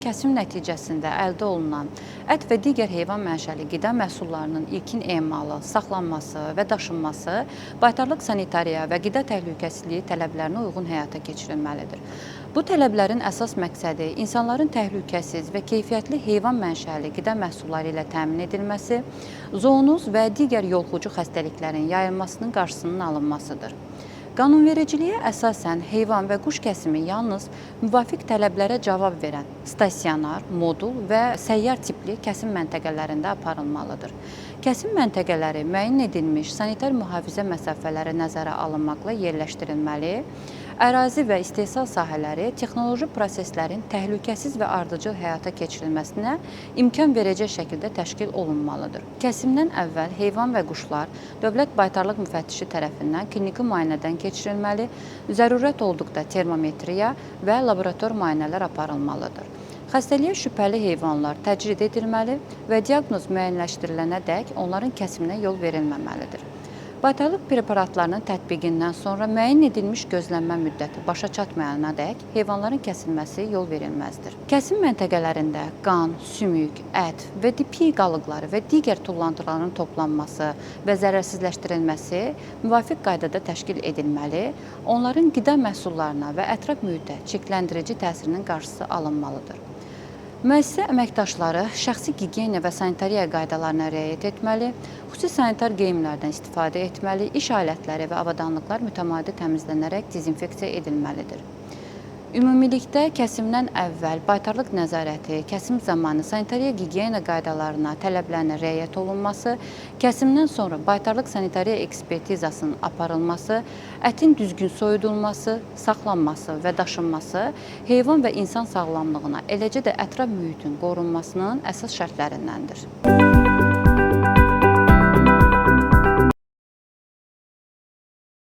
Kəsim nəticəsində əldə olunan ət və digər heyvan mənşəli qida məhsullarının ilkin emalı, saxlanması və daşınması baytarlıq sanitariya və qida təhlükəsizliyi tələblərinə uyğun həyata keçirilməlidir. Bu tələblərin əsas məqsədi insanların təhlükəsiz və keyfiyyətli heyvan mənşəli qida məhsulları ilə təmin edilməsi, zoonoz və digər yoluxucu xəstəliklərin yayılmasının qarşısının alınmasıdır. Qanunvericiliyə əsasən heyvan və quş kəsimi yalnız müvafiq tələblərə cavab verən stasionar, modul və səyyar tipli kəsim məntəqələrində aparılmalıdır. Kəsim məntəqələri müəyyən edilmiş sanitar mühafizə məsafələri nəzərə alınmaqla yerləşdirilməli, ərazi və istehsal sahələri texnoloji proseslərin təhlükəsiz və ardıcıl həyata keçirilməsinə imkan verəcək şəkildə təşkil olunmalıdır. Kəsimdən əvvəl heyvan və quşlar Dövlət Baytarlıq Müfəttişi tərəfindən kliniki müayinədən keçirilməli, zərurət olduqda termometriya və laborator müayinələr aparılmalıdır. Xəstəliyə şübhəli heyvanlar təcrid edilməli və diaqnoz müəyyənləşdirilənədək onların kəsiminə yol verilməməlidir. Baytarlıq preparatlarının tətbiqindən sonra müəyyən edilmiş gözlənmə müddəti başa çatmayanadək heyvanların kəsilməsi yol verilməzdir. Kəsim məntəqələrində qan, sümük, ət və piy qalıqları və digər tullantıların toplanması və zərərsizləşdirilməsi müvafiq qaydada təşkil edilməli, onların qida məhsullarına və ətraf mühitə çirkləndirici təsirinin qarşısı alınmalıdır. Müəssisə əməkdaşları şəxsi gigiyena və sanitariya qaydalarına riayət etməli, xüsusi sanitar geyimlərdən istifadə etməli, iş alətləri və avadanlıqlar mütəmadi təmizlənərək dezinfeksiya edilməlidir. Ümumilikdə kəsimdən əvvəl baytarlıq nəzarəti, kəsim zamanı sanitariya gigiyena qaydalarına, tələblərinə riayət olunması, kəsimdən sonra baytarlıq sanitariya ekspertizasının aparılması, ətin düzgün soyudulması, saxlanması və daşınması heyvan və insan sağlamlığına, eləcə də ətraf mühitin qorunmasının əsas şərtlərindəndir.